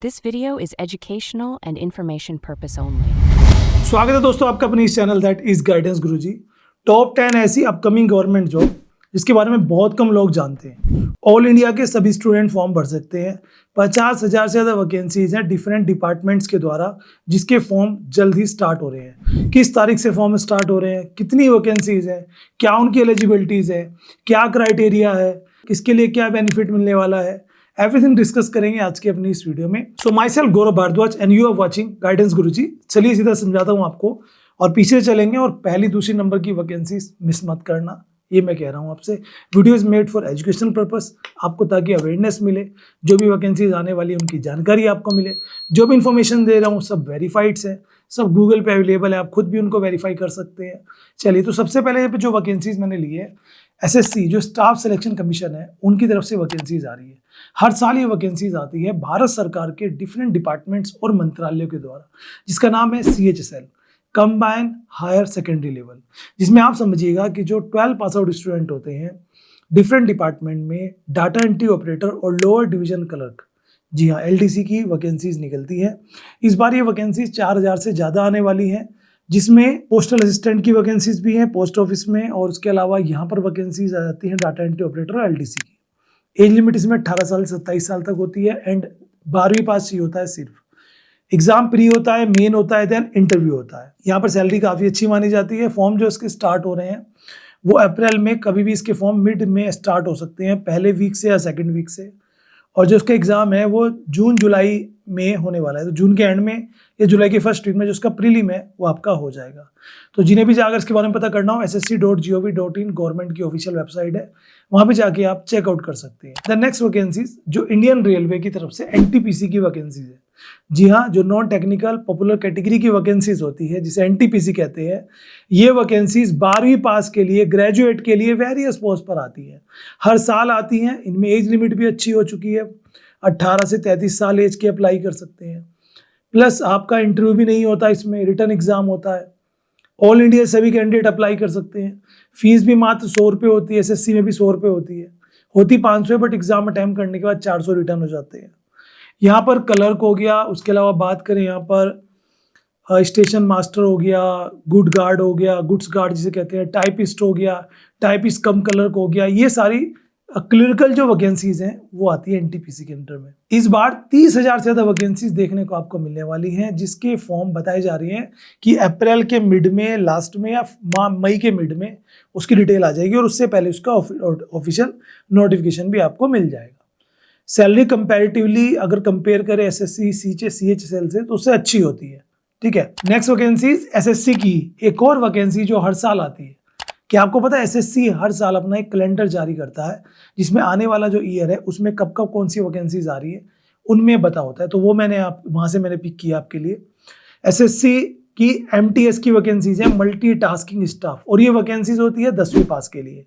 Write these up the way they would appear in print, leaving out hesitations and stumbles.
This video is educational and information purpose only. स्वागत है दोस्तों आपका अपने इस channel that is guidance Guruji. Top 10 ऐसी अपकमिंग गवर्नमेंट जॉब जिसके बारे में बहुत कम लोग जानते हैं। ऑल इंडिया के सभी स्टूडेंट फॉर्म भर सकते हैं। 50,000 से ज़्यादा वैकेंसीज हैं डिफरेंट डिपार्टमेंट्स के द्वारा, जिसके फॉर्म जल्द ही स्टार्ट हो रहे हैं। किस तारीख से फॉर्म स्टार्ट हो रहे हैं, कितनी वैकेंसीज हैं, क्या उनकी एलिजिबिलिटीज़ है, क्या क्राइटेरिया है, किसके लिए क्या बेनिफिट मिलने वाला है, एवरीथिंग डिस्कस करेंगे आज की अपनी इस वीडियो में। So my self Gaurav Bhardwaj and you are watching guidance Guruji. चलिए सीधा समझाता हूँ आपको और पीछे चलेंगे और पहली दूसरी नंबर की वैकेंसीज मिस मत करना, ये मैं कह रहा हूँ आपसे। Video is made for educational purpose, आपको ताकि अवेयरनेस मिले, जो भी वैकेंसीज आने वाली है उनकी जानकारी आपको मिले। जो भी इन्फॉर्मेशन दे रहा हूँ सब वेरीफाइड्स है, सब गूगल पे अवेलेबल है, आप खुद भी उनको वेरीफाई कर सकते हैं। चलिए, तो सबसे पहले जो वैकेंसीज मैंने ली है, एसएससी जो स्टाफ सिलेक्शन कमीशन है उनकी तरफ से वैकेंसीज आ रही है। हर साल ये वैकेंसीज आती है भारत सरकार के डिफरेंट डिपार्टमेंट्स और मंत्रालयों के द्वारा, जिसका नाम है CHSL, combine higher secondary level, जिसमें आप समझिएगा कि जो 12 पास आउट स्टूडेंट होते हैं डिफरेंट डिपार्टमेंट में, डाटा एंट्री ऑपरेटर और लोअर डिवीजन क्लर्क, जी हाँ LDC की वैकेंसीज निकलती है। इस बार ये वैकेंसीज 4,000 से ज़्यादा आने वाली हैं, जिसमें पोस्टल असिस्टेंट की वैकेंसीज भी हैं पोस्ट ऑफिस में, और उसके अलावा यहाँ पर वैकेंसीज आ जाती हैं डाटा एंट्री ऑपरेटर और LDC की। एज लिमिट इसमें 18 साल से 27 साल तक होती है एंड 12वीं पास ही होता है सिर्फ। एग्जाम प्री होता है, मेन होता है, देन इंटरव्यू होता है। यहाँ पर सैलरी काफ़ी अच्छी मानी जाती है। फॉर्म जो इसके स्टार्ट हो रहे हैं वो अप्रैल में, कभी भी इसके फॉर्म मिड में स्टार्ट हो सकते हैं, पहले वीक से या सेकेंड वीक से। और जो उसका एग्ज़ाम है वो जून जुलाई में होने वाला है, तो जून के एंड में या जुलाई के फर्स्ट वीक में जो उसका प्रीलिम है वो आपका हो जाएगा। तो जिन्हें भी जाकर इसके बारे में पता करना हो, ssc.gov.in गवर्नमेंट की ऑफिशियल वेबसाइट है, वहाँ पे जाके आप चेकआउट कर सकते हैं। द नेक्स्ट वैकेंसीज जो इंडियन रेलवे की तरफ से NTPC की वैकेंसीज है, जी हाँ, जो नॉन टेक्निकल पॉपुलर कैटेगरी की वैकेंसीज होती है जिसे NTPC कहते हैं, ये वैकेंसीज 12वीं पास के लिए, ग्रेजुएट के लिए वेरियस पोस्ट पर आती है। हर साल आती हैं। इनमें एज लिमिट भी अच्छी हो चुकी है, 18 से 33 साल एज के अप्लाई कर सकते हैं। प्लस आपका इंटरव्यू भी नहीं होता, इसमें रिटर्न एग्जाम होता है। ऑल इंडिया सभी कैंडिडेट अप्लाई कर सकते हैं। फीस भी मात्र 100 रुपये होती है, SSC में भी 100 रुपये होती 500 है, बट एग्जाम अटैम्प्ट करने के बाद 400 रिटर्न हो जाते हैं। यहाँ पर क्लर्क हो गया, उसके अलावा बात करें यहाँ पर स्टेशन मास्टर हो गया, गुड गार्ड हो गया, गुड्स गार्ड जिसे कहते हैं, टाइपिस्ट हो गया, टाइपिस्ट कम क्लर्क हो गया, ये सारी क्लरिकल जो वैकेंसीज हैं वो आती है NTPC के अंडर में। इस बार 30,000 से ज़्यादा वैकेंसीज देखने को आपको मिलने वाली हैं, जिसके फॉर्म बताए जा रहे हैं कि अप्रैल के मिड में, लास्ट में, या मई के मिड में उसकी डिटेल आ जाएगी, और उससे पहले उसका ऑफिशियल नोटिफिकेशन भी आपको मिल जाएगा। सैलरी कंपैरेटिवली अगर कंपेयर करें SSC CHSL से तो उससे अच्छी होती है, ठीक है। नेक्स्ट वैकेंसीज SSC की एक और वैकेंसी जो हर साल आती है। क्या आपको पता है SSC हर साल अपना एक कैलेंडर जारी करता है, जिसमें आने वाला जो ईयर है उसमें कब कब कौन सी वैकेंसीज आ रही है उनमें बता होता है। तो वो मैंने वहाँ से मैंने पिक किया आपके लिए। SSC की MTS की वैकेंसीज है, मल्टीटास्किंग स्टाफ, और ये वैकेंसीज होती है 10वीं पास के लिए।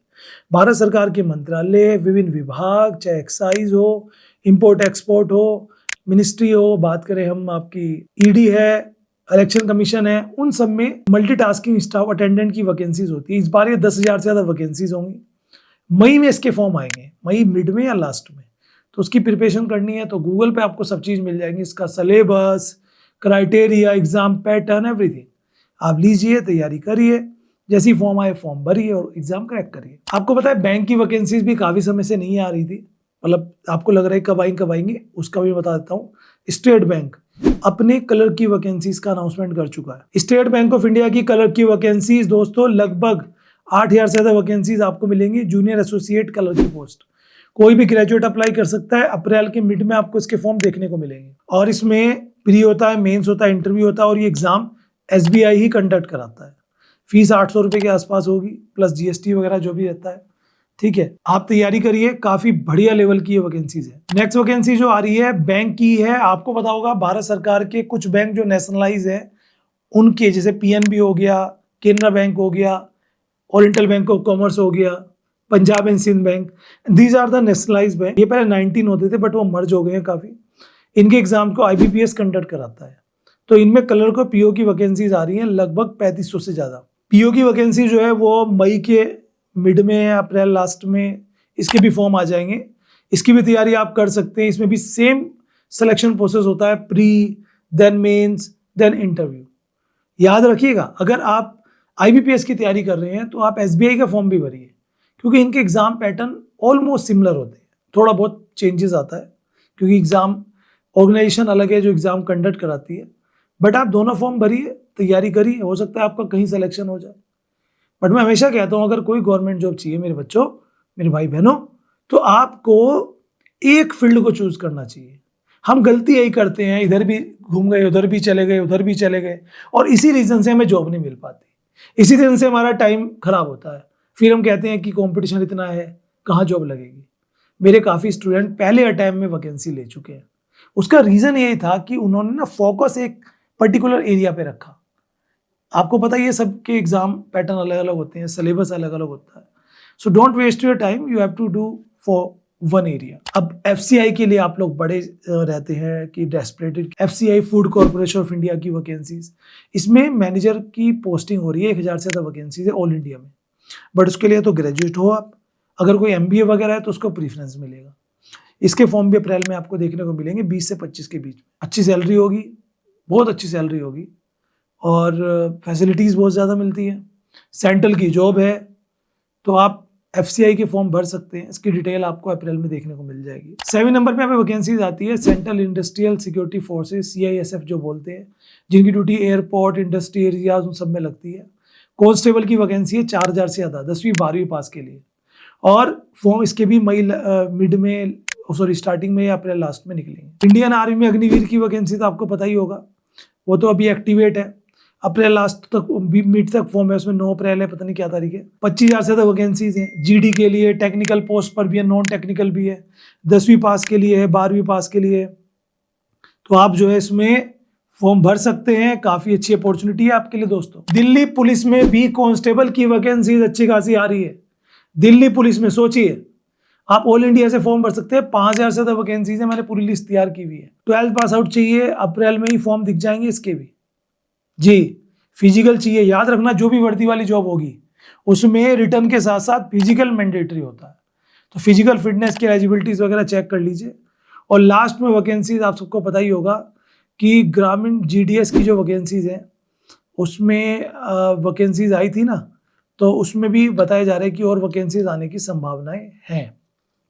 भारत सरकार के मंत्रालय, विभिन्न विभाग, चाहे एक्साइज हो, इंपोर्ट एक्सपोर्ट हो, मिनिस्ट्री हो, बात करें हम आपकी ED है, इलेक्शन कमीशन है, उन सब में मल्टीटास्किंग स्टाफ अटेंडेंट की वैकेंसीज होती है। इस बार ये 10,000 से ज़्यादा वैकेंसीज होंगी। मई में इसके फॉर्म आएंगे, मई मिड में या लास्ट में, तो उसकी प्रिपरेशन करनी है तो गूगल पे आपको सब चीज़ मिल जाएंगी, इसका syllabus, criteria, exam pattern, everything. आप लीजिए, तैयारी करिए, जैसी फॉर्म आए फॉर्म भरिए और एग्जाम क्रैक करिए। आपको पता है बैंक की वैकेंसीज भी काफ़ी समय से नहीं आ रही थी, मतलब आपको लग रहा है कब आएंगे, उसका भी बता देता हूँ। स्टेट बैंक अपने कलर की वैकेंसीज का अनाउंसमेंट कर चुका है। स्टेट बैंक ऑफ इंडिया की कलर की वैकेंसीज दोस्तों लगभग 8,000 से ज़्यादा वैकेंसीज आपको मिलेंगी। जूनियर एसोसिएट कलर की पोस्ट, कोई भी ग्रेजुएट अप्लाई कर सकता है। अप्रैल के मिड में आपको इसके फॉर्म देखने को मिलेंगे, और इसमें प्री होता है, मेंस होता है, इंटरव्यू होता है, और ये एग्जाम SBI ही कंडक्ट कराता है। फीस 800 रुपये के आसपास होगी, प्लस GST वगैरह जो भी रहता है, ठीक है। आप तैयारी करिए, काफी बढ़िया लेवल की ये वैकेंसीज है। नेक्स्ट वैकेंसी जो आ रही है बैंक की है। आपको पता होगा भारत सरकार के कुछ बैंक जो नेशनलाइज है उनके, जैसे PNB हो गया, केनरा बैंक हो गया, ओरिएंटल बैंक ऑफ कॉमर्स हो गया, Punjab and Sind bank, these are the nationalise bank. ये पहले 19 होते थे बट वो मर्ज हो गए हैं काफी। इनके एग्जाम को IBPS कंडक्ट कराता है। तो इनमें कलर को PO की वैकेंसीज आ रही हैं लगभग 3500 से ज़्यादा। PO की वैकेंसी जो है वो मई के मिड में या अप्रैल लास्ट में इसके भी फॉर्म आ जाएंगे। इसकी भी तैयारी आप कर सकते हैं। इसमें भी सेम सिलेक्शन प्रोसेस होता है, pre, then mains, then interview. याद रखिएगा, अगर आप IBPS की तैयारी कर रहे हैं तो आप SBI का फॉर्म भी भरिए, क्योंकि इनके एग्जाम पैटर्न ऑलमोस्ट सिमिलर होते हैं, थोड़ा बहुत चेंजेस आता है क्योंकि एग्जाम ऑर्गेनाइजेशन अलग है जो एग्जाम कंडक्ट कराती है। बट आप दोनों फॉर्म भरिए, तैयारी करिए, हो सकता है आपका कहीं सिलेक्शन हो जाए। बट मैं हमेशा कहता हूँ अगर कोई गवर्नमेंट जॉब चाहिए मेरे बच्चों, मेरे भाई बहनों, तो आपको एक फील्ड को चूज करना चाहिए। हम गलती यही करते हैं, इधर भी घूम गए, उधर भी चले गए, उधर भी चले गए, और इसी रीजन से हमें जॉब नहीं मिल पाती, इसी रीजन से हमारा टाइम खराब होता है। फिर हम कहते हैं कि कंपटीशन इतना है, कहाँ जॉब लगेगी। मेरे काफ़ी स्टूडेंट पहले अटेम्प्ट में वैकेंसी ले चुके हैं। उसका रीज़न यही था कि उन्होंने ना फोकस एक पर्टिकुलर एरिया पे रखा। आपको पता है ये सबके एग्जाम पैटर्न अलग अलग होते हैं, सिलेबस अलग अलग होता है। So don't waste your time, you have to do for one area. अब FCI के लिए आप लोग बड़े रहते हैं कि डेस्परेटेड। FCI food corporation of India की वैकेंसीज, इसमें मैनेजर की पोस्टिंग हो रही है, 1000 से ज़्यादा वैकेंसीज है ऑल इंडिया में। बट उसके लिए तो ग्रेजुएट हो आप, अगर कोई MBA वगैरह है तो उसको प्रीफरेंस मिलेगा। इसके फॉर्म भी अप्रैल में आपको देखने को मिलेंगे, 20 से 25 के बीच में। अच्छी सैलरी होगी, बहुत अच्छी सैलरी होगी, और फैसिलिटीज़ बहुत ज़्यादा मिलती हैं। सेंट्रल की जॉब है, तो आप FCI के फॉर्म भर सकते हैं। इसकी डिटेल आपको अप्रैल में देखने को मिल जाएगी। 7 नंबर पे यहाँ पे वैकेंसीज आती है central industrial security forces, CISF जो बोलते हैं, जिनकी ड्यूटी एयरपोर्ट, इंडस्ट्री एरियाज उन सब में लगती है। कांस्टेबल की वैकेंसी है 4000 से ज़्यादा 10वीं 12वीं पास के लिए, और फॉर्म इसके भी स्टार्टिंग में या अप्रैल लास्ट में निकलेंगे। इंडियन आर्मी में अग्निवीर की वैकेंसी तो आपको पता ही होगा, वो तो अभी एक्टिवेट है, अप्रैल लास्ट तक, मिड तक फॉर्म है, उसमें 9 अप्रैल है, पता नहीं क्या तारीख है। 25,000 से ज़्यादा वैकेंसीज हैं। GD के लिए, टेक्निकल पोस्ट पर भी है, नॉन टेक्निकल भी है, 10वीं पास के लिए है, 12वीं पास के लिए। तो आप जो है इसमें फॉर्म भर सकते हैं, काफ़ी अच्छी अपॉर्चुनिटी है आपके लिए दोस्तों। दिल्ली पुलिस में भी कांस्टेबल की वैकेंसीज अच्छी खासी आ रही है। दिल्ली पुलिस में सोचिए, आप ऑल इंडिया से फॉर्म भर सकते हैं, 5000 से ज़्यादा वैकेंसीज है, मैंने पूरी लिस्ट तैयार की हुई है। 12th पास आउट चाहिए, अप्रैल में ही फॉर्म दिख जाएंगे इसके भी जी। फिजिकल चाहिए, याद रखना जो भी वर्दी वाली जॉब होगी उसमें रिटर्न के साथ साथ फिजिकल मैंडेटरी होता है, तो फिजिकल फिटनेस की एलिजिबिलिटीज वगैरह चेक कर लीजिए। और लास्ट में वैकेंसीज आप सबको पता ही होगा कि ग्रामीण GDS की जो वैकेंसीज हैं उसमें वैकेंसीज आई थी ना, तो उसमें भी बताया जा रहा है कि और वैकेंसीज आने की संभावनाएं हैं।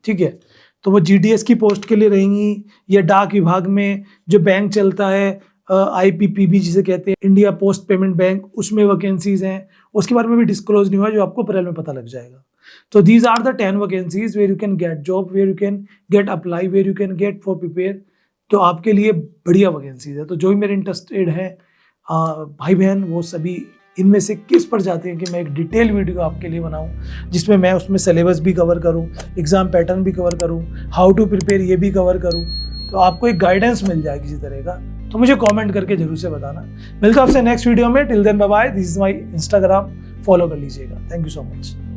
ठीक है, तो वो GDS की पोस्ट के लिए रहेंगी, या डाक विभाग में जो बैंक चलता है IPPB जिसे कहते हैं, इंडिया पोस्ट पेमेंट बैंक, उसमें वैकेंसीज हैं। उसके बारे में भी डिस्क्लोज नहीं हुआ, जो आपको अप्रैल में पता लग जाएगा। तो these are the 10 vacancies where you can get job, where you can get apply, where you can get for prepare. तो आपके लिए बढ़िया वैकेंसीज है। तो जो भी मेरे इंटरेस्टेड हैं भाई बहन, वो सभी इनमें से किस पर जाते हैं कि मैं एक डिटेल वीडियो आपके लिए बनाऊं, जिसमें मैं उसमें सिलेबस भी कवर करूं, एग्जाम पैटर्न भी कवर करूं, हाउ टू प्रिपेयर ये भी कवर करूं, तो आपको एक गाइडेंस मिल जाए किसी तरह का। तो मुझे कमेंट करके जरूर से बताना। मिलता हूं आपसे नेक्स्ट वीडियो में। Till then bye bye. This is my Instagram, follow कर लीजिएगा। Thank you so much.